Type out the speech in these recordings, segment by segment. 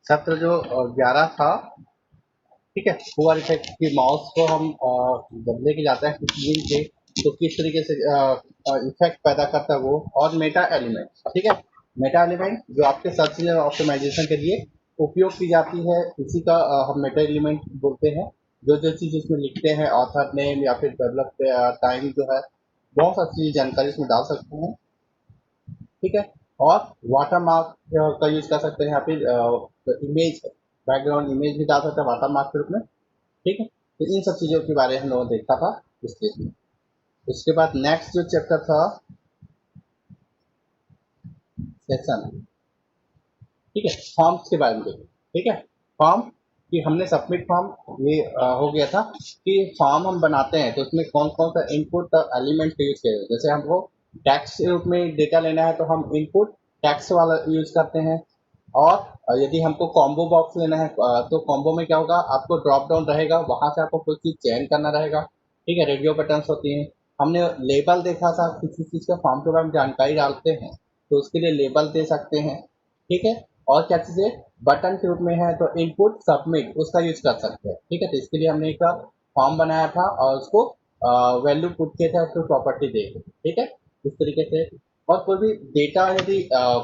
सत्र जो 11 था, ठीक है, हुआ इफेक्ट कि माउस को हम जब लेके जाते हैं किसी लिंक पे तो किस तरीके से इफेक्ट पैदा करता है वो, और मेटा एलिमेंट, ठीक है। मेटा एलिमेंट जो आपके सर्च इंजन ऑप्टिमाइजेशन के लिए उपयोग की जाती है, इसी का हम मेटा एलिमेंट बोलते हैं। जो जो चीज़ उसमें लिखते हैं, ऑथर नेम या फिर डेवलप टाइम जो है, बहुत सारी जानकारी इसमें डाल सकते हैं, ठीक है। और वाटर मार्क का यूज कर सकते हैं, या फिर इमेज बैकग्राउंड इमेज भी डाल सकते हैं वाटर मार्क के रूप में, ठीक है। तो इन सब चीज़ों के बारे में हम लोगों ने देखा था इस चीज में। उसके बाद नेक्स्ट जो चैप्टर था सेशन, ठीक है, फॉर्म्स के बारे में देखो, ठीक है। फॉर्म कि हमने सबमिट फॉर्म ये हो गया था कि फॉर्म हम बनाते हैं तो उसमें कौन कौन सा इनपुट एलिमेंट यूज किया जाए। जैसे हमको टैक्स के रूप में डेटा लेना है तो हम इनपुट टैक्स वाला यूज करते हैं। और यदि हमको कॉम्बो बॉक्स लेना है तो कॉम्बो में क्या होगा, आपको ड्रॉप डाउन रहेगा, वहां से आपको कोई चीज चयन करना रहेगा, ठीक है। रेडियो बटन्स होती हैं। हमने लेबल देखा था, किसी चीज का फॉर्म के बारे में जानकारी डालते हैं तो उसके लिए लेबल दे सकते हैं, ठीक है। और क्या चीजें बटन के रूप में है तो इनपुट सबमिट उसका यूज कर सकते हैं, ठीक है। तो इसके लिए हमने एक फॉर्म बनाया था और उसको वैल्यू पुट किए थे, उसको प्रॉपर्टी दे के, ठीक है, इस तरीके से। और कोई भी डेटा यदि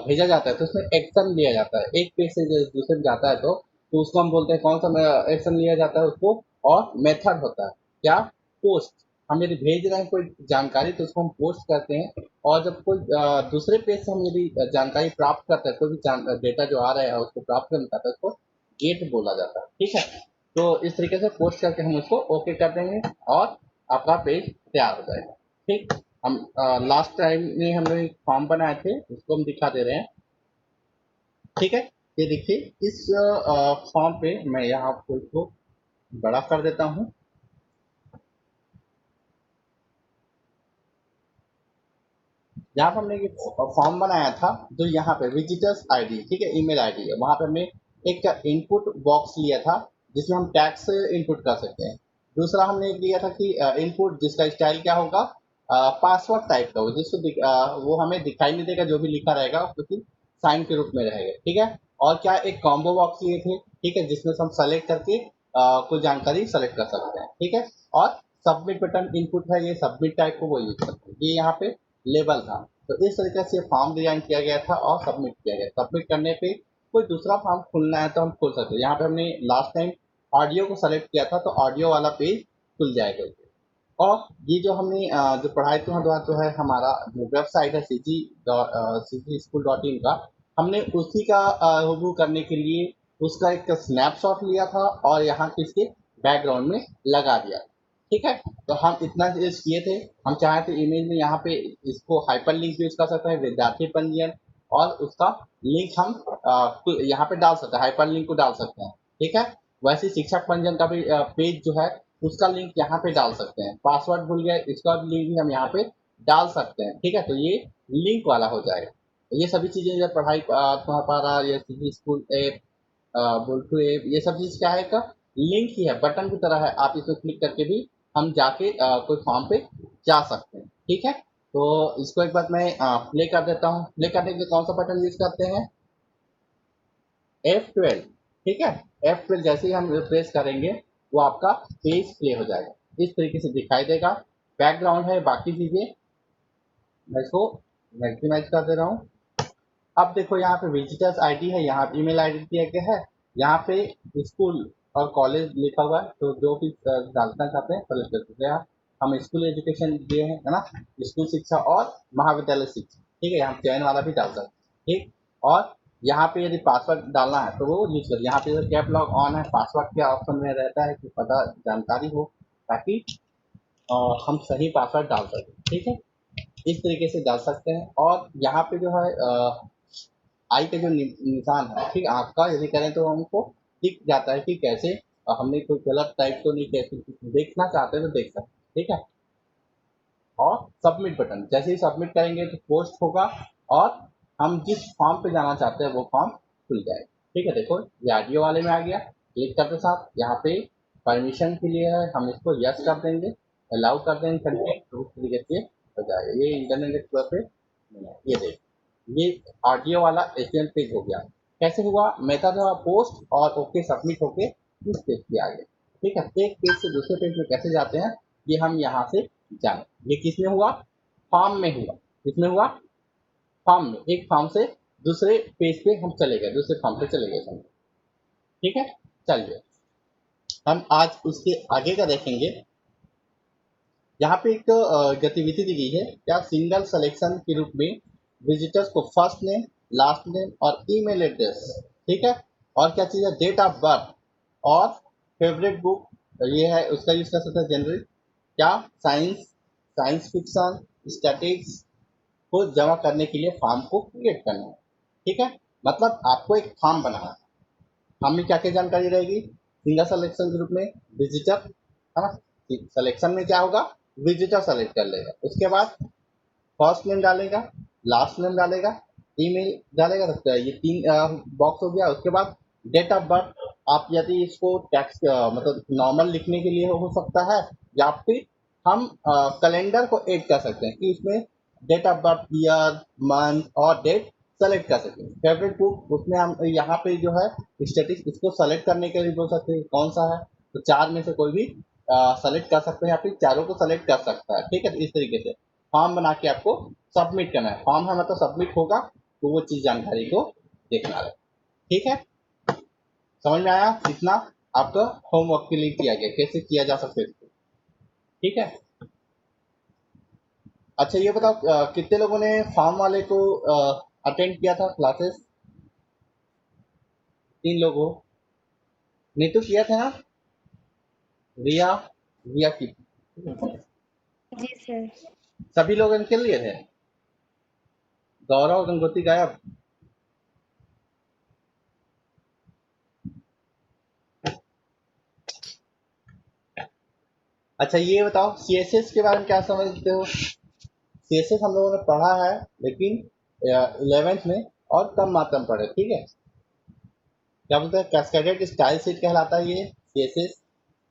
भेजा जाता है तो उसमें एक्शन लिया जाता है, एक पेज से दूसरे में जाता है तो उसको हम बोलते हैं कौन सा एक्शन लिया जाता है उसको। और मेथड होता है क्या, पोस्ट। हम यदि भेज रहे हैं कोई जानकारी तो उसको हम पोस्ट करते हैं। और जब कोई दूसरे पेज से हम यदि जानकारी प्राप्त करते हैं, कोई भी डेटा जो आ रहा है उसको प्राप्त करना चाहते हैं, उसको गेट बोला जाता है, ठीक है। तो इस तरीके से पोस्ट करके हम उसको ओके कर देंगे और आपका पेज तैयार हो जाएगा, ठीक। हम लास्ट टाइम में हमने एक फॉर्म बनाए थे उसको हम दिखा दे रहे हैं, ठीक है। ये देखिए इस फॉर्म पे मैं यहाँ आपको इसको बड़ा कर देता हूँ। यहाँ पर हमने ये फॉर्म बनाया था, जो यहाँ पे विजिटर्स आईडी, ठीक है, ईमेल आईडी है, वहां पे हमने एक इनपुट बॉक्स लिया था जिसमें हम टैक्स इनपुट कर सकते हैं। दूसरा हमने एक लिया था कि इनपुट जिसका स्टाइल क्या होगा, पासवर्ड टाइप का हो, वो हमें दिखाई नहीं देगा, जो भी लिखा रहेगा क्योंकि साइन के रूप में रहेगा, ठीक है। और क्या एक कॉम्बो बॉक्स लिए थे, ठीक है, जिसमें से हम सेलेक्ट करके कोई जानकारी सेलेक्ट कर सकते हैं, ठीक है। और सबमिट बटन इनपुट है, ये सबमिट टाइप को वो यूज करते हैं, ये यहाँ पे लेबल था। तो इस तरीके से फॉर्म डिजाइन किया गया था और सबमिट किया गया। सबमिट करने पे कोई दूसरा फॉर्म खुलना है तो हम खोल सकते हैं। यहाँ पे हमने लास्ट टाइम ऑडियो को सेलेक्ट किया था तो ऑडियो वाला पेज खुल जाएगा इससे। और ये जो हमने जो पढ़ाई के द्वारा जो है हमारा जो वेबसाइट है सी स्कूल डॉट इन का, हमने उसी का रिव्यू करने के लिए उसका एक स्नैपशॉट लिया था और यहाँ के इसके बैकग्राउंड में लगा दिया, ठीक है। तो हम इतना चीज किए थे। हम चाहे तो इमेज में यहाँ पे इसको हाइपर लिंक यूज कर सकते हैं, विद्यार्थी पंजीयन, और उसका लिंक हम यहाँ पे डाल सकते हैं, हाइपर लिंक को डाल सकते हैं, ठीक है। वैसे ही शिक्षक पंजीयन का भी पेज जो है उसका लिंक यहाँ पे डाल सकते हैं। पासवर्ड भूल गए, इसका लिंक भी हम यहाँ पे डाल सकते हैं, ठीक है। तो ये लिंक वाला हो जाएगा। ये सभी चीजें जब पढ़ाई तुम्हारा ये स्कूल ऐप, बोल्टू ऐप, ये सब चीज क्या है का लिंक ही है, बटन की तरह है। आप इसको क्लिक करके भी हम जाके कोई फॉर्म पे जा सकते हैं, ठीक है। तो इसको एक बार मैं प्ले कर देता हूँ। प्ले करने के लिए कौन सा बटन यूज करते हैं, F12, ठीक है। F12 जैसे ही हम प्रेस करेंगे वो आपका पेज प्ले हो जाएगा, इस तरीके से दिखाई देगा। बैकग्राउंड है, बाकी चीजें मैं इसको मैक्सिमाइज कर दे रहा हूँ। अब देखो यहाँ पे विजिटर्स आईडी है, यहाँ पे ईमेल आईडी दिया गया है, यहाँ पे स्कूल और कॉलेज लिखा हुआ है, तो जो भी डालना चाहते हैं सेलेक्ट कर सकते हैं। हम स्कूल एजुकेशन दिए हैं, है ना, स्कूल शिक्षा और महाविद्यालय शिक्षा, ठीक है, यहाँ चयन वाला भी डाल सकते हैं, ठीक। और यहाँ पे यदि पासवर्ड डालना है तो वो यूज कर, यहाँ पे कैप लॉक ऑन है, पासवर्ड के ऑप्शन में रहता है कि पता जानकारी हो, ताकि हम सही पासवर्ड डाल सकें, ठीक है। इस तरीके से डाल सकते हैं। और यहाँ पे जो है आई का जो निशान है, ठीक, आँख का यदि करें तो हमको दिख जाता है कि कैसे हमने कोई गलत टाइप तो नहीं, कैसे देखना चाहते हैं तो देख सकते हैं, ठीक है। और सबमिट बटन जैसे ही सबमिट करेंगे तो पोस्ट होगा और हम जिस फॉर्म पे जाना चाहते हैं वो फॉर्म खुल जाएगा, ठीक है। देखो ये ऑडियो वाले में आ गया, क्लिक करते साथ यहाँ पे परमिशन के लिए है, हम इसको यस कर देंगे, अलाउ कर देंगे कंटेंट, तो उस तरीके से हो जाएगा। ये इंटरनेट एक्सप्लोरर पे ये देख, ये ऑडियो वाला एचटीएमएल पेज हो गया। कैसे हुआ, मेथड हुआ पोस्ट और ओके सबमिट होके इस पेज पे आ गए। ठीक है, एक पेज से दूसरे पेज पे कैसे जाते हैं ये हम यहाँ से जाने। ये किस में हुआ, फॉर्म में हुआ। किसमें हुआ, फॉर्म में। एक फॉर्म से दूसरे पेज पे हम चले गए, दूसरे फॉर्म पे चले गए समझो। ठीक है, चलिए हम आज उसके आगे का देखेंगे। यहाँ पे एक गतिविधि दी गई है, क्या सिंगल सिलेक्शन के रूप में विजिटर्स को फर्स्ट नेम, लास्ट नेम और ईमेल एड्रेस, ठीक है, और क्या चीज़ है, डेट ऑफ बर्थ और फेवरेट बुक, ये है उसका यूज कर सकते हैं जनरल, क्या साइंस, साइंस फिक्शन, स्टैटिक्स को जमा करने के लिए फॉर्म को क्रिएट करना है। ठीक है, मतलब आपको एक फॉर्म बनाना है। फॉर्म में क्या क्या जानकारी रहेगी, सिंगल सिलेक्शन ग्रुप में विजिटर, है ना, सिलेक्शन में क्या होगा, विजिटर सेलेक्ट कर लेगा, उसके बाद फर्स्ट नेम डालेगा, लास्ट नेम डालेगा, ईमेल डालेगा, तो ये तीन बॉक्स हो गया। उसके बाद डेट ऑफ बर्थ, आप यदि इसको टेक्स्ट मतलब नॉर्मल लिखने के लिए हो सकता है, या फिर हम कैलेंडर को ऐड कर सकते हैं कि इसमें date of birth, year, month और डेट सेलेक्ट कर सकते हैं। फेवरेट बुक, उसमें हम यहाँ पे जो है स्टेटिक्स, इसको सेलेक्ट करने के लिए बोल सकते हैं कौन सा है, तो चार में से कोई भी सेलेक्ट कर सकते हैं, या फिर चारों को सेलेक्ट कर सकता है। ठीक है, तो इस तरीके से फॉर्म बना के आपको सबमिट करना है। फॉर्म है मतलब सबमिट होगा तो वो चीज जानकारी को देखना है। ठीक है, समझ में आया, इतना आपका होमवर्क के लिए किया गया, कैसे किया जा सकता है इसको। ठीक है, अच्छा ये बताओ कितने लोगों ने फॉर्म वाले को अटेंड किया था क्लासेस, तीन लोगों ने तो किया था ना, रिया, रिया की, जी सर। सभी लोग इनके लिए थे, गौरव गंगोत्री गायब। अच्छा ये बताओ सीएसएस के बारे में क्या समझते हो, सीएसएस हम लोगों ने पढ़ा है लेकिन 11th में और कम मात्रा में पढ़े। ठीक है, क्या बोलते हैं, कैस्केडेड स्टाइल शीट कहलाता है ये सीएसएस।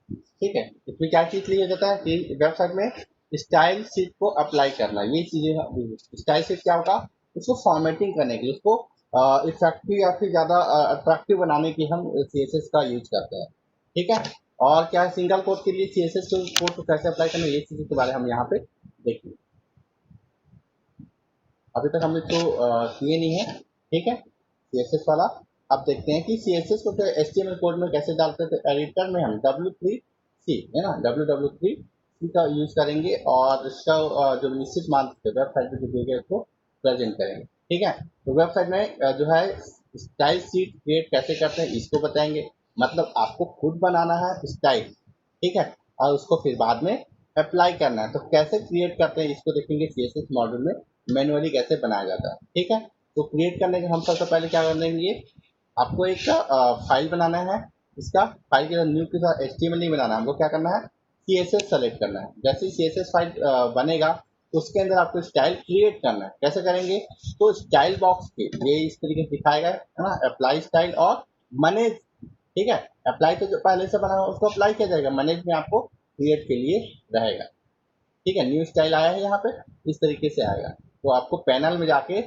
ठीक है, इसमें क्या चीज लिया जाता है कि वेबसाइट में स्टाइल शीट को अप्लाई करना, ये चीजें। स्टाइल शीट क्या होगा, उसको फॉर्मेटिंग करने के लिए, उसको इफेक्टिव या फिर ज्यादा अट्रैक्टिव बनाने की हम सीएसएस का यूज करते हैं। ठीक है, और क्या है, सिंगल कोड के लिए सीएसएस कोड को कैसे अप्लाई करना, ये चीजों के बारे में हम यहाँ पे देखेंगे। अभी तक हम इसको किए नहीं है। ठीक है, सीएसएस वाला अब देखते हैं कि सीएसएस को एचटीएमएल कोड में कैसे डालते हैं। तो एडिटर में हम W3C है ना, W3C का यूज करेंगे और इसका जो निश्चित मान वेबसाइट पे जो दिए गए उसको प्रेजेंट करेंगे। ठीक है, तो वेबसाइट में जो है स्टाइल शीट क्रिएट कैसे करते हैं इसको बताएंगे, मतलब आपको खुद बनाना है स्टाइल। ठीक है, और उसको फिर बाद में अप्लाई करना है, तो कैसे क्रिएट करते हैं इसको देखेंगे सीएसएस मॉड्यूल में, मैनुअली कैसे बनाया जाता है। ठीक है, तो क्रिएट करने के हम सबसे पहले क्या कर लेंगे, आपको एक फाइल बनाना है। इसका फाइल के न्यू के साथ एचटीएमएल नहीं बनाना है, हमको क्या करना है, सीएसएस सेलेक्ट करना है। जैसे ही सीएसएस फाइल बनेगा तो उसके अंदर आपको स्टाइल क्रिएट करना है। कैसे करेंगे, तो स्टाइल बॉक्स पे ये इस तरीके से दिखाएगा, है ना, अप्लाई स्टाइल और मैनेज। ठीक है, अप्लाई तो जो पहले से बना हुआ उसको अप्लाई किया जाएगा, मैनेज में आपको क्रिएट के लिए रहेगा। ठीक है, न्यू स्टाइल आया है यहाँ पे, इस तरीके से आएगा, तो आपको पैनल में जाके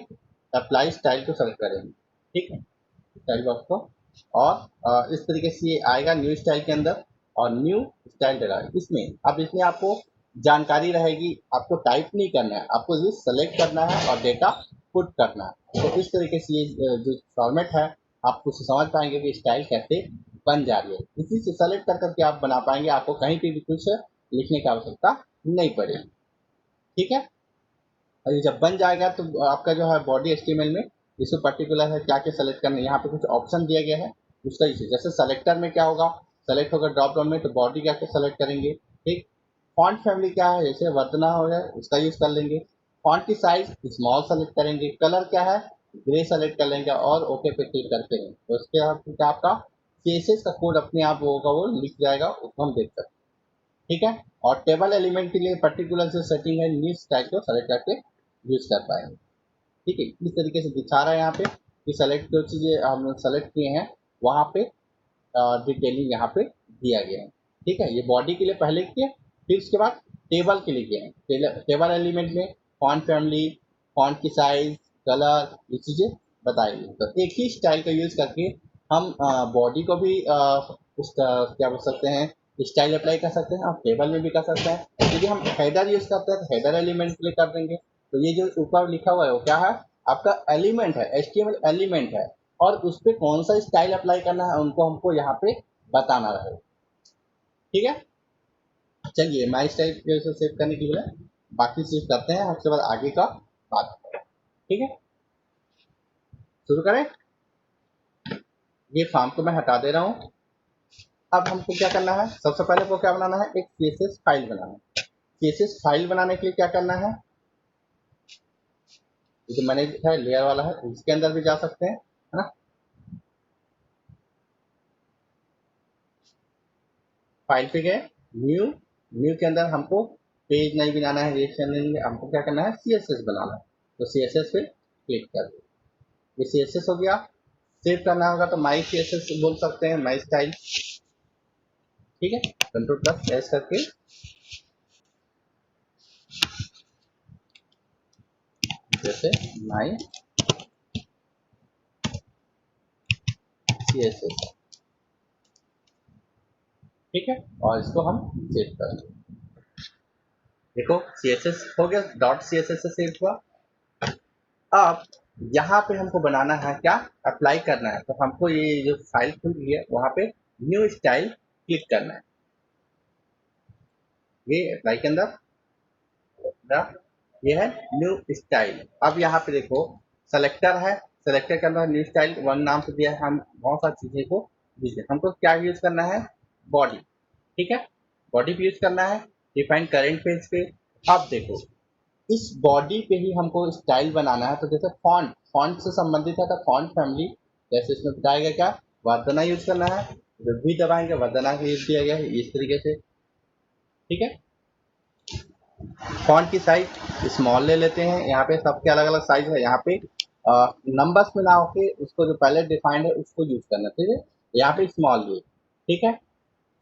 अप्लाई स्टाइल को सेलेक्ट करेंगे। ठीक है, स्टाइल बॉक्स को, और इस तरीके से ये आएगा न्यू स्टाइल के अंदर, और न्यू स्टाइल डला इसमें। अब इसमें आपको जानकारी रहेगी, आपको टाइप नहीं करना है, आपको ये सेलेक्ट करना है और डेटा पुट करना है। तो इस तरीके से ये जो फॉर्मेट है आप उससे समझ पाएंगे कि स्टाइल कैसे बन जा रही है, इसी से सेलेक्ट कर करके आप बना पाएंगे, आपको कहीं पे भी कुछ लिखने की आवश्यकता नहीं पड़ेगी। ठीक है, और ये जब बन जाएगा तो आपका जो है बॉडी एचटीएमएल में इसको पर्टिकुलर है क्या क्या सेलेक्ट करना है, यहाँ पे कुछ ऑप्शन दिया गया है उसका इशू। जैसे सेलेक्टर में क्या होगा, सेलेक्ट होगा ड्रॉप डाउन में, तो बॉडी क्या क्या सेलेक्ट करेंगे। ठीक, फॉन्ट फैमिली क्या है, जैसे वर्तना हो जाए उसका यूज कर लेंगे। फॉन्ट की साइज स्मॉल सेलेक्ट करेंगे, कलर क्या है, ग्रे सेलेक्ट कर लेंगे और ओके पे क्लिक करके लेंगे, तो उसके बाद क्या आपका सीएसएस का कोड अपने आप होगा, वो लिख जाएगा, उसको हम देख सकते हैं। ठीक है, और टेबल एलिमेंट के लिए पर्टिकुलर जो सेटिंग है न्यू स्टाइल को सेलेक्ट करके यूज कर पाएंगे। ठीक है, इस तरीके से दिखा रहा है यहाँ पे कि सेलेक्ट जो चीज़ें हम सेलेक्ट किए हैं वहाँ पे डिटेलिंग यहाँ पे दिया गया है। ठीक है, ये बॉडी के लिए पहले किए, फिर उसके बाद टेबल के लिए किए हैं। टेबल एलिमेंट में फॉन्ट फैमिली, फॉन्ट की साइज, कलर, ये चीज़ें बताएगी। तो एक ही स्टाइल का यूज करके हम बॉडी को भी उसका क्या बोल सकते हैं, स्टाइल अप्लाई कर सकते हैं और टेबल में भी कर सकते हैं। यदि हम हेडर यूज करते हैं तो हेडर एलिमेंट के लिए कर देंगे। तो ये जो ऊपर लिखा हुआ है वो क्या है, आपका एलिमेंट है, HTML एलिमेंट है, और उस पर कौन सा स्टाइल अप्लाई करना है उनको हमको यहाँ पे बताना रहेगा। ठीक है, चलिए माई स्टाइल से सेव करने के लिए बाकी चीज करते हैं, उसके बाद आगे का बात करें। ठीक है, शुरू करें। ये फॉर्म को मैं हटा दे रहा हूँ। अब हमको क्या करना है, सबसे पहले को क्या बनाना है, एक CSS फाइल बनाना है। CSS फाइल बनाने के लिए क्या करना है, ये जो मैंने है लेयर वाला है, इसके अंदर भी जा सकते हैं, है ना। फाइल पे गए, न्यू, न्यू के अंदर हमको पेज नहीं बनाना है, रिएक्शन नहीं, हमको क्या करना है, CSS बनाना है। तो CSS पे क्लिक कर दो, ये CSS हो गया। सेव करना होगा तो माई CSS बोल सकते हैं, माई स्टाइल। ठीक है, Ctrl+S करके जैसे माई CSS, ठीक है, और इसको हम सेव कर दें। देखो CSS हो गया, .css से सेव हुआ। अब यहाँ पे हमको बनाना है क्या, अप्लाई करना है। तो हमको ये जो फाइल खुल रही है वहां पे न्यू स्टाइल क्लिक करना है। ये अप्लाई के अंदर ये है न्यू स्टाइल। अब यहाँ पे देखो सेलेक्टर है, सेलेक्टर के अंदर न्यू स्टाइल वन नाम से दिया है। हम बहुत सारी चीजें को दीजिए, हमको क्या यूज करना है, बॉडी। ठीक है, बॉडी पे यूज करना है, डिफाइन करेंट पेज पे। अब देखो इस बॉडी पे ही हमको स्टाइल बनाना है। तो जैसे फॉन्ट, फॉन्ट से संबंधित है तो फॉन्ट फैमिली, जैसे इसमें बताया गया क्या, वर्धना यूज करना है। जब भी दबाएंगे वर्धना का यूज किया गया है इस तरीके से। ठीक है, फॉन्ट की साइज स्मॉल ले लेते हैं, यहाँ पे सबके अलग अलग साइज है। यहाँ पे नंबर्स में ना होके उसको जो पहले डिफाइंड है उसको यूज करना, ठीक है। यहाँ पे स्मॉल है, ठीक है।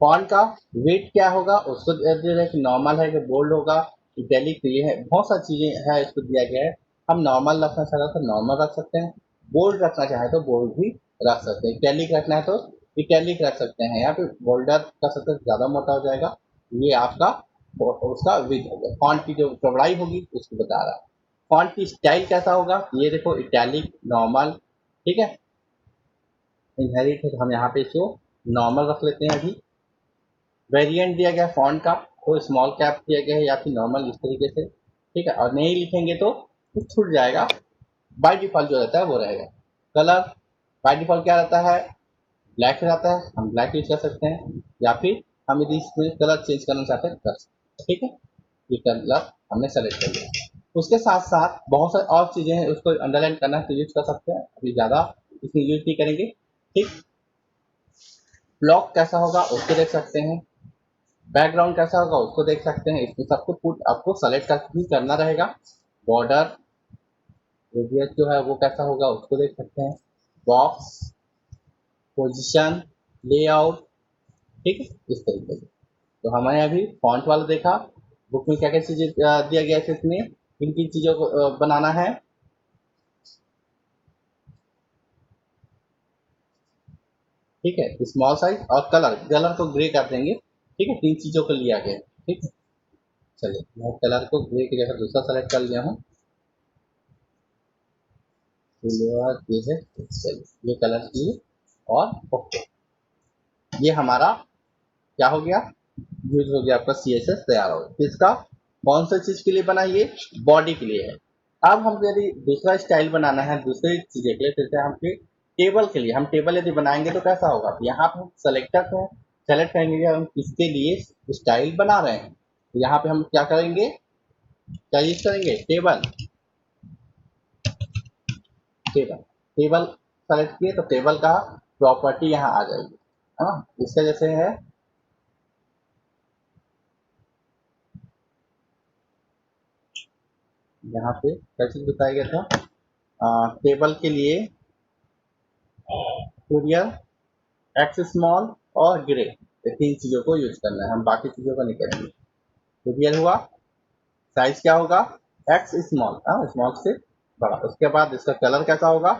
फॉन्ट का वेट क्या होगा उसको दे रहे कि नॉर्मल है कि बोल्ड होगा, इटैलिक, तो ये है, बहुत सारी चीजें है इसको दिया गया है। हम नॉर्मल रखना चाहते हैं तो नॉर्मल रख सकते हैं, बोल्ड रखना चाहे तो बोल्ड भी रख सकते हैं, इटैलिक रखना है तो इटैलिक रख सकते हैं। यहाँ पे बोल्डर कर सकते हैं, ज्यादा मोटा हो जाएगा। ये आपका उसका विथ हो गया, फॉन्ट की जो चौड़ाई होगी उसको बता रहा है। फॉन्ट की स्टाइल कैसा होगा, ये देखो इटैलिक, नॉर्मल, ठीक है, इनहेरिट है तो हम यहाँ पे इसको नॉर्मल रख लेते हैं। अभी वेरिएंट दिया गया फॉन्ट का, तो स्मॉल कैप दिया गया है या फिर नॉर्मल इस तरीके से, ठीक है। और नहीं लिखेंगे तो कुछ छूट जाएगा, बाय डिफॉल्ट जो रहता है वो रहेगा। कलर बाय डिफॉल्ट क्या रहता है, ब्लैक रहता है, हम ब्लैक यूज कर सकते हैं, या फिर हम यदि इसमें कलर चेंज करना चाहते हैं कर सकते हैं। ठीक है, ये कलर हमने सेलेक्ट कर लिया। उसके साथ साथ बहुत सारी और चीजें हैं, उसको अंडरलाइन करना है तो यूज कर सकते हैं, अभी ज्यादा इसमें यूज नहीं करेंगे। ठीक, ब्लॉक कैसा होगा उसको देख सकते हैं, बैकग्राउंड कैसा होगा उसको देख सकते हैं। इसमें सबको पुट आपको सेलेक्ट कर ही करना रहेगा। बॉर्डर रेडियस जो है वो कैसा होगा उसको देख सकते हैं, बॉक्स, पोजीशन, लेआउट, ठीक है, इस तरीके से। तो हमें अभी फॉन्ट वाला देखा, बुक में क्या क्या चीजें दिया गया है, इसमें किन किन चीजों को बनाना है। ठीक है, स्मॉल साइज और कलर, कलर को ग्रे कर देंगे। ठीक है, तीन चीजों को लिया गया। ठीक है, चलिए मैं कलर को ग्रे की जगह दूसरा सेलेक्ट कर लिया हूँ, ये है, चलिए ये कलर की, और ओके, ये हमारा क्या हो गया, यूज हो गया, आपका CSS तैयार हो गया। इसका कौन सा चीज के लिए बना, ये बॉडी के लिए है। अब हमको यदि दूसरा स्टाइल बनाना है दूसरी चीजें के लिए, जैसे हम टेबल के लिए, हम टेबल यदि बनाएंगे तो कैसा होगा, यहाँ पे हम सेलेक्टर को सेलेक्ट करेंगे कि हम किसके लिए स्टाइल बना रहे हैं। तो यहाँ पे हम क्या करेंगे, क्या यूज करेंगे, टेबल, टेबल, टेबल सेलेक्ट किए तो टेबल का प्रॉपर्टी यहाँ आ जाएगी, है ना। इसका जैसे है, यहाँ पे क्या चीज बताया गया था, टेबल के लिए कुरियर, एक्स स्मॉल और ग्रे, ये तीन चीजों को यूज करना है, हम बाकी चीजों को नहीं करेंगे। कुरियर हुआ, साइज क्या होगा, एक्स स्मॉल, स्मॉल से बड़ा। उसके बाद इसका कलर कैसा होगा,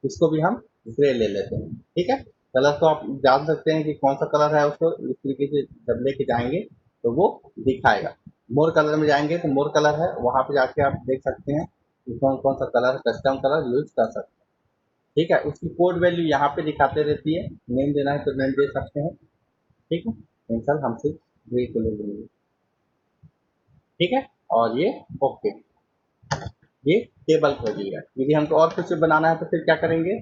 इसको भी हम ग्रे ले लेते हैं। ठीक है, कलर तो आप जान सकते हैं कि कौन सा कलर है, उसको इस तरीके से जब लेके जाएंगे तो वो दिखाएगा। मोर कलर में जाएंगे तो मोर कलर है, वहां पे जाके आप देख सकते हैं कि कौन कौन सा कलर कस्टम कलर यूज कर सकते हैं। ठीक है, उसकी कोड वैल्यू यहाँ पे दिखाते रहती है, नेम देना है तो नेम दे सकते हैं। ठीक है, पेंसिल हम सिर्फ ग्रे को ले लेंगे। ठीक है, और ये ओके, ये टेबल हो जाएगा। यदि हमको और कुछ बनाना है तो फिर क्या करेंगे,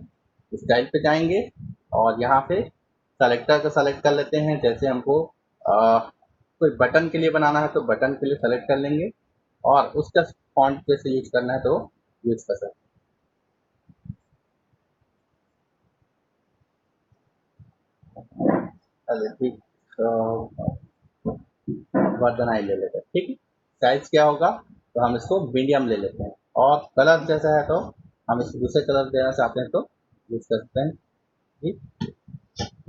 स्टाइल पे जाएंगे और यहाँ पे सेलेक्टर को सेलेक्ट कर लेते हैं। जैसे हमको कोई बटन के लिए बनाना है तो बटन के लिए सेलेक्ट कर लेंगे और उसका फॉन्ट जैसे यूज करना है तो यूज कर सकते हैं। ठीक, वर्जन आई ले लेते हैं। ठीक है, साइज क्या होगा तो हम इसको मीडियम ले लेते हैं, और कलर जैसा है तो हम इसको दूसरे कलर देना चाहते हैं तो यूज करते हैं। ठीक,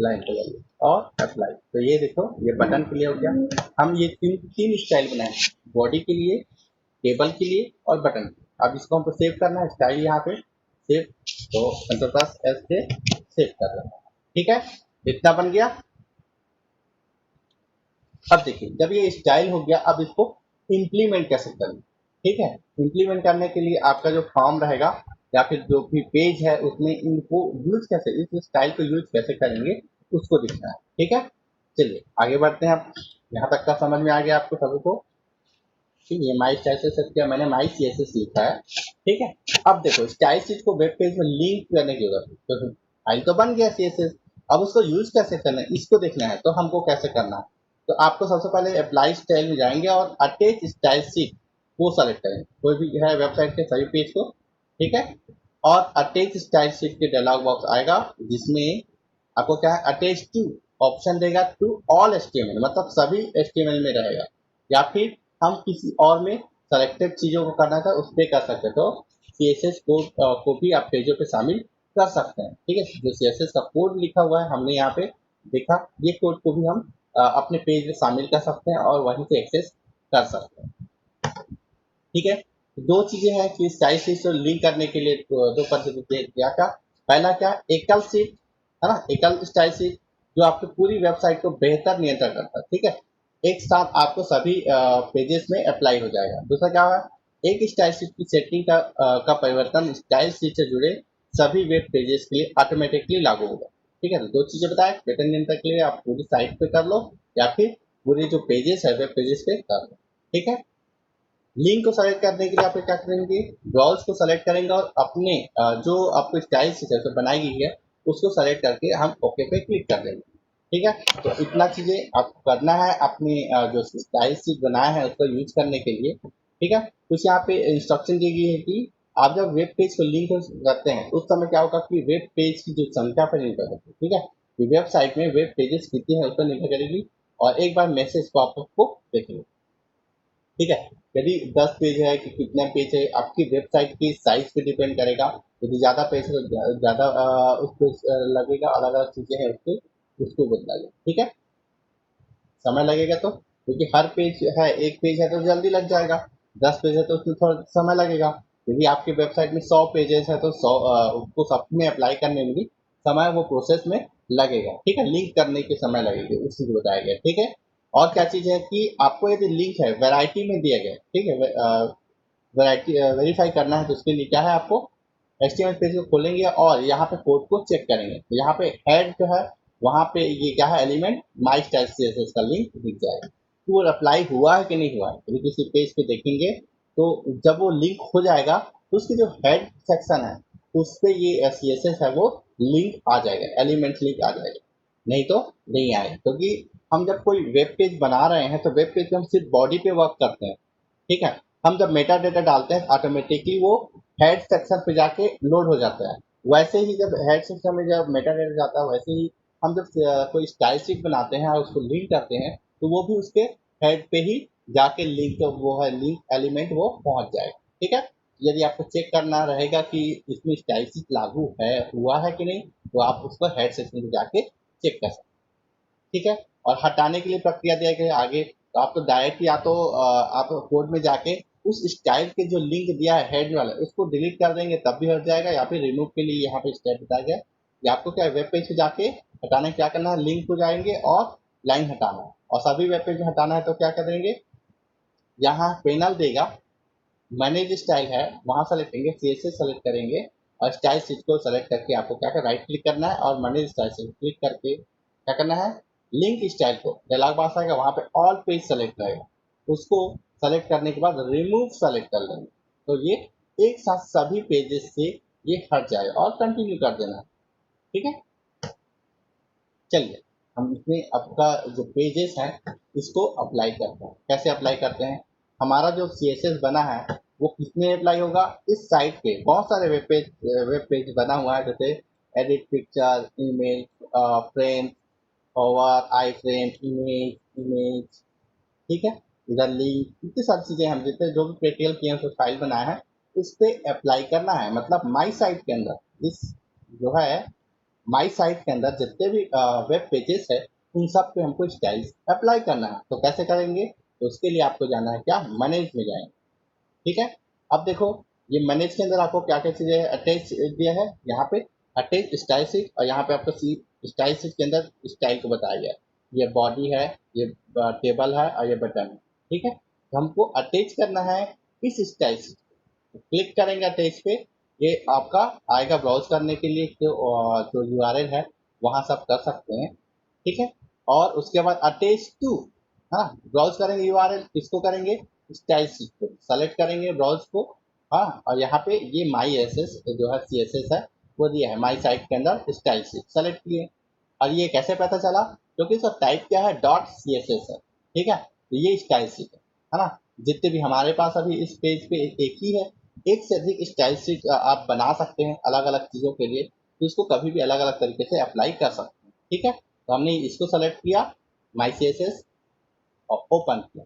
लाइन कलर और अप्लाई। तो ये देखो, ये बटन के लिए हो गया। हम ये तीन तीन स्टाइल बनाए, बॉडी के लिए, टेबल के लिए और बटन के लिए। अब इसको हमको सेव करना है, स्टाइल यहाँ पे सेव, तो कंट्रोल प्लस एस से सेव कर रहे हैं। ठीक है, इतना बन गया। अब देखिए, जब ये स्टाइल हो गया, अब इसको इम्प्लीमेंट कैसे करें। ठीक है, इम्प्लीमेंट करने के लिए आपका जो फॉर्म रहेगा या फिर जो भी पेज है उसमें इनको यूज कैसे, इस स्टाइल को यूज कैसे करेंगे उसको दिखना है। ठीक है, चलिए आगे बढ़ते हैं। अब यहाँ तक का समझ में आ गया आपको सभी को। ठीक है, माई स्टाइल से सेट किया मैंने, माई CSS लिखा है। ठीक है, अब देखो स्टाइल शीट को वेब पेज में लिंक करने की जरूरत है, तो फाइल तो बन गया CSS, अब उसको यूज कैसे करना है इसको देखना है। तो हमको कैसे करना है, तो आपको सबसे पहले अप्लाई स्टाइल में जाएंगे और अटैच स्टाइल शीट वो सेलेक्ट करेंगे, कोई भी है वेबसाइट के सभी पेज को। ठीक है, और अटैच स्टाइल शीट के डायलॉग बॉक्स आएगा जिसमें आपको क्या है, अटैच टू ऑप्शन देगा, टू ऑल HTML मतलब सभी HTML में रहेगा, या फिर हम किसी और में सेलेक्टेड चीजों को करना था उस पर कर सकते हैं। तो CSS कोड को भी आप पेजों पे शामिल कर सकते हैं। ठीक है, जो CSS का कोड लिखा हुआ है हमने यहाँ पे देखा, ये कोड को भी हम अपने पेज में शामिल कर सकते हैं और वहीं से एक्सेस कर सकते हैं। ठीक है, दो चीजें हैं कि स्टाइल शीट से लिंक करने के लिए दो पद्धति क्या क्या, पहला क्या, एकल शीट है ना, एकल स्टाइल शीट जो आपकी पूरी वेबसाइट को बेहतर नियंत्रण करता है। ठीक है, एक साथ आपको सभी पेजेस में अप्लाई हो जाएगा। दूसरा क्या है, एक स्टाइल शीट की सेटिंग का परिवर्तन स्टाइल शीट से जुड़े सभी वेब पेजेस के लिए ऑटोमेटिकली लागू होगा। ठीक है, तो दो चीजें बताए, बेहतर नियंत्रण के लिए आप पूरी साइट पे कर लो या फिर पूरे जो पेजेस है वेब पेजेस पे कर लो। ठीक है, लिंक को सेलेक्ट करने के लिए आप क्या करेंगे, ब्राउज को सेलेक्ट करेंगे और अपने जो आपको स्टाइल शीट बनाई गई है उसको सेलेक्ट करके हम ओके पे क्लिक कर देंगे। ठीक है, तो इतना चीजें आपको करना है अपने जो स्टाइल शीट बनाया है उसको यूज करने के लिए। ठीक है, कुछ यहाँ पे इंस्ट्रक्शन दी गई है कि आप जब वेब पेज को लिंक करते हैं उस समय क्या होगा कि वेब पेज की जो संख्या पर निर्भर करती है। ठीक है, कि वेबसाइट में वेब पेजेस कितने हैं उस पर निर्भर करेगी, और एक बार मैसेज को आपको देखेंगे। ठीक है, यदि 10 पेज है कि कितने पेज है आपकी वेबसाइट की साइज पे डिपेंड करेगा। यदि ज़्यादा पेज है तो ज़्यादा उस पे लगेगा, अलग अलग चीज़ें हैं उसके, उसको बदला। ठीक है, समय लगेगा तो, क्योंकि हर पेज है, एक पेज है तो जल्दी लग जाएगा, 10 पेज है तो उसमें थोड़ा समय लगेगा। यदि आपकी वेबसाइट में 100 पेजेस है तो 100 उसको सब में अप्लाई करने में भी समय वो प्रोसेस में लगेगा। ठीक है, लिंक करने के समय लगेगी, उसी को बताया गया। ठीक है, और क्या चीज़ है कि आपको यदि लिंक है वैरायटी में दिया गया, ठीक है, वैरायटी वेरीफाई करना है तो उसके लिए क्या है, आपको HTML पेज को खोलेंगे और यहाँ पे कोड को चेक करेंगे, तो यहाँ पे हेड जो है वहाँ पे ये क्या है, एलिमेंट माई स्टाइल CSS का लिंक दिख जाएगा कि वो अप्लाई हुआ है कि नहीं हुआ है। यदि किसी पेज पे देखेंगे तो जब वो लिंक हो जाएगा तो उसकी जो हेड सेक्शन है उस पे ये CSS है वो लिंक आ जाएगा, एलिमेंट लिंक आ जाएगा, नहीं तो नहीं आएगा। क्योंकि हम जब कोई वेब पेज बना रहे हैं तो वेब पेज में हम सिर्फ बॉडी पे वर्क करते हैं। ठीक है, हम जब मेटा डेटा डालते हैं ऑटोमेटिकली वो हेड सेक्शन पे जाके लोड हो जाता है। वैसे ही जब हेड सेक्शन में जब मेटा डेटा जाता है, वैसे ही हम जब कोई स्टाइल शीट बनाते हैं और उसको लिंक करते हैं तो वो भी उसके हेड पे ही जाके लिंक, वो है लिंक एलिमेंट वो पहुंच जाएगा। ठीक है, यदि आपको चेक करना रहेगा कि इसमें स्टाइल शीट लागू है, हुआ है कि नहीं, तो आप उसको हेड सेक्शन में जाके चेक कर सकते हैं। ठीक है, और हटाने के लिए प्रक्रिया दिया गया है आगे, तो आपको डायरेक्ट या तो आप कोड में जाके उस स्टाइल के जो लिंक दिया है हेड वाला उसको डिलीट कर देंगे तब भी हट जाएगा, या फिर रिमूव के लिए यहाँ पे स्टेप बताया गया कि आपको क्या वेब पेज पे जाके हटाना है, क्या करना है, लिंक को जाएंगे और लाइन हटाना है। और सभी वेब पेज हटाना है तो क्या करेंगे, यहाँ पैनल देगा, मैनेज स्टाइल है, वहाँ सेलेक्ट करेंगे, CSS सेलेक्ट करेंगे और स्टाइल शीट को सेलेक्ट करके आपको क्या कर राइट क्लिक करना है और मैनेज स्टाइल से क्लिक करके क्या करना है, लिंक स्टाइल को डायलॉग बॉक्स आएगा, वहाँ पे ऑल पेज सेलेक्ट रहेगा, उसको सेलेक्ट करने के बाद रिमूव सेलेक्ट कर लेंगे, तो ये एक साथ सभी पेजेस से ये हट जाएगा और कंटिन्यू कर देना है। ठीक है, चलिए हम इसमें आपका जो पेजेस है इसको अप्लाई करते हैं। कैसे अप्लाई करते हैं, हमारा जो CSS बना है वो किसमें अप्लाई होगा, इस साइट पे बहुत सारे वेब पेज बना हुआ है, जैसे edit picture, image, frame, forward, I frame, image, ठीक है, इधर लिंक, इतनी सारी चीजें हम जितने जो भी क्रिएटिव किए हैं फाइल बनाया है उस पर अप्लाई करना है। मतलब माई साइट के अंदर इस जो है माई साइट के अंदर जितने भी वेब पेजेस है उन सब पे हमको स्टाइल्स अप्लाई करना है। तो कैसे करेंगे, तो उसके लिए आपको जाना है क्या, मैनेज में जाएंगे। ठीक है, अब देखो ये मैनेज के अंदर आपको क्या क्या चीजें अटैच दिया है, यहाँ पे अटैच स्टाइल शीट, और यहाँ पे आपको स्टाइल शीट के अंदर स्टाइल को बताया गया है, ये बॉडी है, ये टेबल है और ये बटन है। ठीक है, तो हमको अटैच करना है इस स्टाइल शीट, क्लिक करेंगे अटैच पे, ये आपका आएगा ब्राउज करने के लिए, जो URL है वहाँ सब कर सकते हैं। ठीक है, और उसके बाद अटैच टू, हाँ ब्राउज करेंगे URL, किसको करेंगे, स्टाइल शीट को सेलेक्ट करेंगे ब्राउज को, हाँ, और यहाँ पे ये माई एस जो है CSS है वो दिया है, माई साइट के अंदर स्टाइल शीट सेलेक्ट किए। और ये कैसे पता चला, क्योंकि इसका टाइप क्या है, .css है। ठीक है, तो ये स्टाइल शीट है ना, जितने भी हमारे पास अभी इस पेज पे एक ही है, एक से अधिक स्टाइल शीट आप बना सकते हैं अलग अलग चीज़ों के लिए, तो इसको कभी भी अलग अलग तरीके से अप्लाई कर सकते हैं। ठीक है, तो हमने इसको सेलेक्ट किया माई CSS और ओपन किया,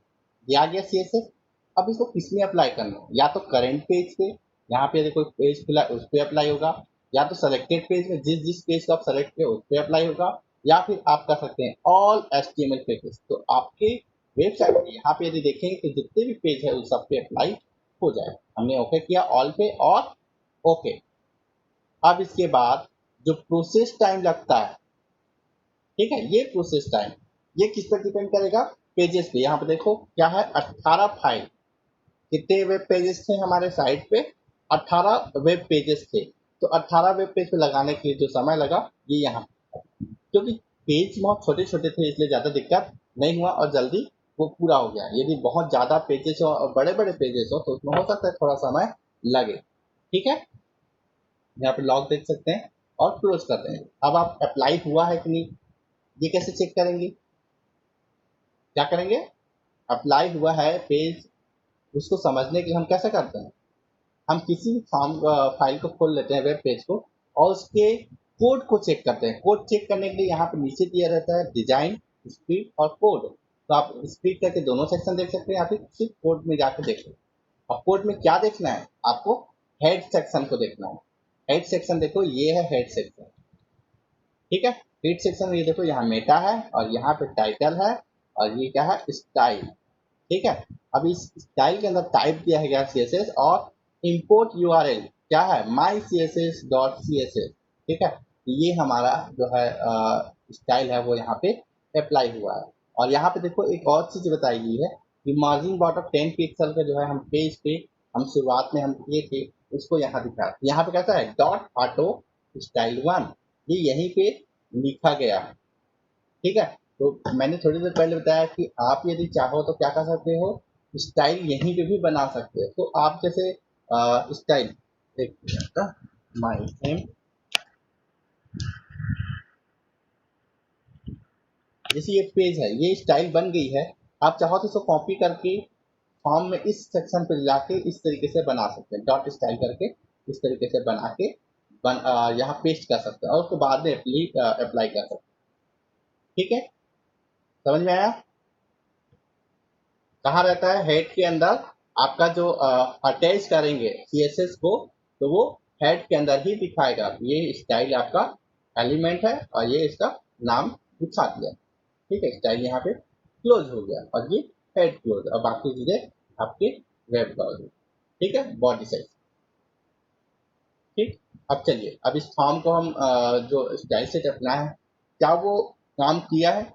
ये आ गया CSS। अब इसको किस में अप्लाई करना है, या तो करेंट पेज पे, यहाँ पे देखो पेज खुला है उस पर अप्लाई होगा, या तो सेलेक्टेड पेज में जिस जिस पेज को आप सेलेक्ट किए उस पर अप्लाई होगा, या फिर आप कर सकते हैं ऑल HTML पेजेस। तो आपके वेबसाइट पे यहाँ पे यदि देखेंगे तो जितने भी पेज है उन सब पे अप्लाई हो जाएगा। हमने ओके किया ऑल पे और ओके। अब इसके बाद जो प्रोसेस टाइम लगता है, ठीक है, ये प्रोसेस टाइम ये किस पर डिपेंड करेगा, पेजेस पे। यहाँ पे देखो क्या है, 18 फाइल, कितने वेब पेजेस थे हमारे साइट पे, 18 वेब पेजेस थे। तो 18 वेब पेज पे लगाने के लिए जो समय लगा ये यहाँ, क्योंकि पेज बहुत छोटे छोटे थे इसलिए ज़्यादा दिक्कत नहीं हुआ और जल्दी वो पूरा हो गया। यदि बहुत ज़्यादा पेजेस हो और बड़े बड़े पेजेस हो तो उसमें हो सकता है थोड़ा समय लगे। ठीक है, यहाँ पे लॉग देख सकते हैं और क्लोज कर देंगे। अब आप अप्लाई हुआ है कि नहीं ये कैसे चेक करेंगे, क्या करेंगे, अप्लाई हुआ है पेज, उसको समझने के लिए हम कैसे करते हैं, हम किसी भी फॉर्म फाइल को खोल लेते हैं वेब पेज को और उसके कोड को चेक करते हैं। कोड चेक करने के लिए यहाँ पे नीचे दिया रहता है डिजाइन, स्पीड और कोड। तो आप स्पीड करके दोनों सेक्शन देख सकते हैं, या फिर सिर्फ कोड में जाकर देख सकते हैं। और कोड में क्या देखना है आपको, हेड सेक्शन को देखना है। हेड सेक्शन देखो ये है हेड सेक्शन। ठीक है, हेड सेक्शन में ये देखो यहाँ मेटा है और यहाँ पे टाइटल है और ये क्या है, स्टाइल। ठीक है, अब इस स्टाइल के अंदर टाइप दिया है CSS और इंपोर्ट URL क्या है, माई css.css। ठीक है, तो ये हमारा जो है स्टाइल है वो यहाँ पे अप्लाई हुआ है। और यहाँ पे देखो एक और चीज बताई गई है कि मार्जिन बॉर्डर 10 पिक्सल का जो है हम पेज पे हम शुरुआत में हम किए थे उसको यहाँ दिखा, यहाँ पे कैसा है, .auto style 1, ये यहीं पे लिखा गया है। ठीक है, तो मैंने थोड़ी देर पहले बताया कि आप यदि चाहो तो क्या कर सकते हो, स्टाइल यहीं पे भी बना सकते हो। तो आप जैसे स्टाइल, एक मिनट का, माय नेम, जैसे ये पेज है ये स्टाइल बन गई है, आप चाहो तो इसको कॉपी करके फॉर्म में इस सेक्शन पे जाके इस तरीके से बना सकते हैं, डॉट स्टाइल करके इस तरीके से बना के यहाँ पेस्ट कर सकते हैं और उसको बाद में अप्लाई कर सकते हैं। ठीक है, समझ में आया, कहाँ रहता है, हेड के अंदर। आपका जो अटैच करेंगे CSS को तो वो हेड के अंदर ही दिखाएगा। ये स्टाइल आपका एलिमेंट है और ये इसका नाम दिखा दिया। ठीक है, स्टाइल यहाँ पे क्लोज हो गया और ये हेड क्लोज और बाकी चीजें आपके वेब ब्राउजर, ठीक है, बॉडी साइज। ठीक, अब चलिए, अब इस फॉर्म को हम जो स्टाइल सेट अपना है, क्या वो काम किया है,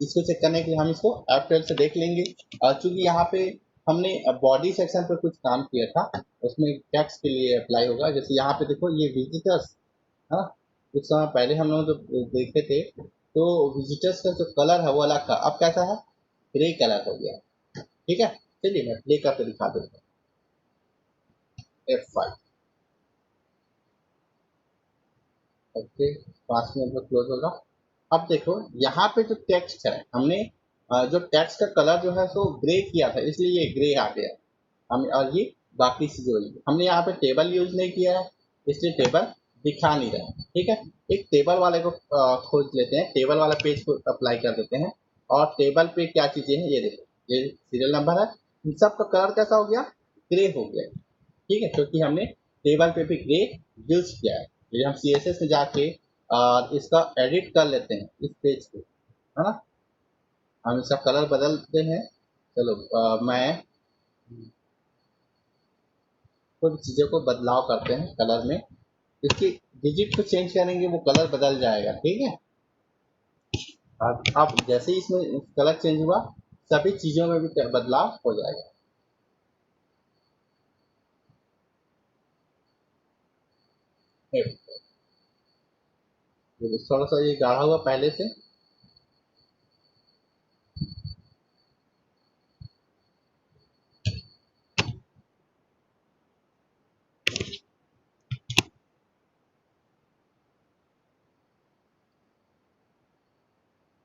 इसको चेक करने के लिए हम इसको F12 से देख लेंगे। चूंकि यहाँ पे हमने बॉडी सेक्शन पे कुछ काम किया था, उसमें टेक्स्ट के लिए अप्लाई होगा। जैसे यहाँ पे देखो, ये विजिटर्स, हाँ, कुछ समय पहले हम लोग जो देखे थे, तो विजिटर्स का जो कलर है वो अलग था, अब कैसा है, ग्रे कलर हो गया। ठीक है, चलिए मैं प्ले करके दिखा देता हूँ। F5, ओके, 5 मिनट में क्लोज होगा। अब देखो, यहाँ पे जो टेक्स्ट है, हमने जो टेक्स्ट का कलर जो है सो ग्रे किया था, इसलिए ये ग्रे आ गया। हम, और ये बाकी चीजें हुई, हमने यहाँ पे टेबल यूज नहीं किया है, इसलिए टेबल दिखा नहीं रहा है। ठीक है, एक टेबल वाले को खोज लेते हैं, टेबल वाला पेज को अप्लाई कर देते हैं। और टेबल पे क्या चीजें हैं ये देखो, ये सीरियल नंबर है, इन सब का कलर कैसा हो गया, ग्रे हो गया। ठीक है, क्योंकि हमने टेबल पे भी ग्रे यूज किया है। ये हम CSS में जाके और इसका एडिट कर लेते हैं इस पेज को, है ना, हम इसका कलर बदलते हैं। चलो मैं कुछ चीज़ों को बदलाव करते हैं कलर में, इसकी डिजिट को चेंज करेंगे वो कलर बदल जाएगा। ठीक है, अब जैसे ही इसमें कलर चेंज हुआ, सभी चीज़ों में भी बदलाव हो जाएगा। थोड़ा सा ये गाढ़ा हुआ पहले से,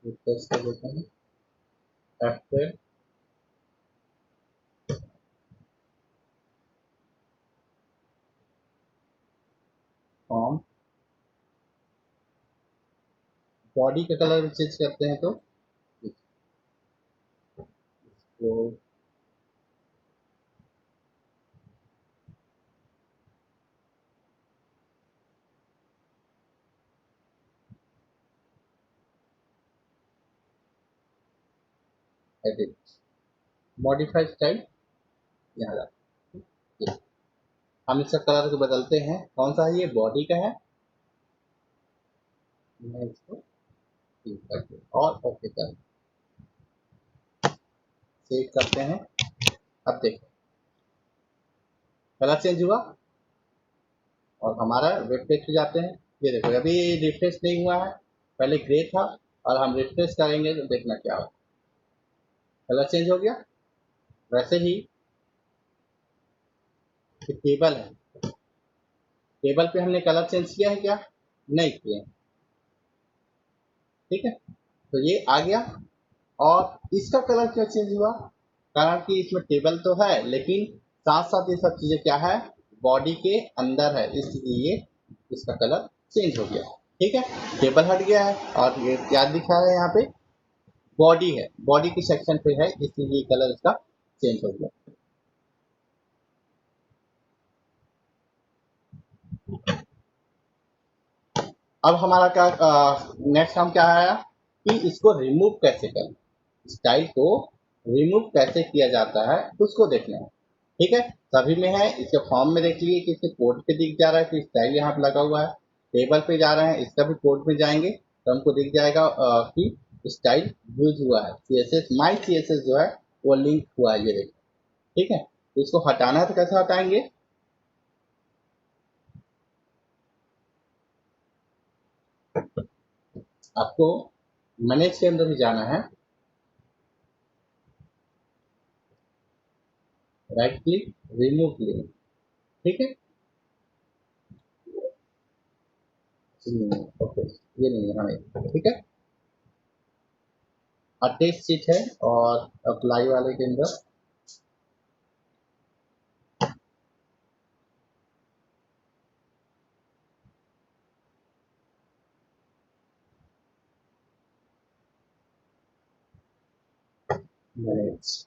रिफ्रेश कर देते हैं। F12, फॉर्म, बॉडी का कलर चेंज करते हैं, तो इसको एडिट, मॉडिफाई स्टाइल, यहाँ ला, हम इसका कलर को बदलते हैं। कौन सा है, ये बॉडी का है, मैं इसको ठीक करके और ओके कर सेव करते हैं। अब देखो कलर चेंज हुआ, और हमारा वेब पेज पे जाते हैं। ये देखो, अभी रिफ्रेश नहीं हुआ है, पहले ग्रे था, और हम रिफ्रेश करेंगे तो देखना क्या हो, कलर चेंज हो गया। वैसे ही टेबल है, टेबल पे हमने कलर चेंज किया है क्या, नहीं किया। ठीक है, तो ये आ गया। और इसका कलर क्यों चेंज हुआ, कारण कि इसमें टेबल तो है, लेकिन साथ साथ ये सब चीजें क्या है, बॉडी के अंदर है, इसलिए ये इसका कलर चेंज हो गया। ठीक है, टेबल हट गया है, और ये क्या दिखा है, यहाँ पे बॉडी है, बॉडी के सेक्शन पे है, इसलिए ये कलर इसका चेंज हो गया। अब हमारा क्या, नेक्स्ट हम क्या आया कि इसको रिमूव कैसे करें, स्टाइल को रिमूव कैसे किया जाता है उसको देखना है। ठीक है, सभी में है, इसके फॉर्म में देख लिए कि इसके कोड पे दिख जा रहा है कि स्टाइल यहाँ पे लगा हुआ है। टेबल पे जा रहे हैं, इसका भी कोड में जाएंगे तो हमको दिख जाएगा कि स्टाइल यूज हुआ है, CSS माई CSS जो है वो लिंक हुआ है, ये देखो। ठीक है, तो इसको हटाना है तो कैसे हटाएंगे, आपको मैनेज के अंदर ही जाना है, राइट क्लिक, रिमूव लिंक। ठीक है, ओके, ये नहीं है, हमें ठीक है, अटैच सीट है, और अप्लाई वाले के अंदर मैनेज,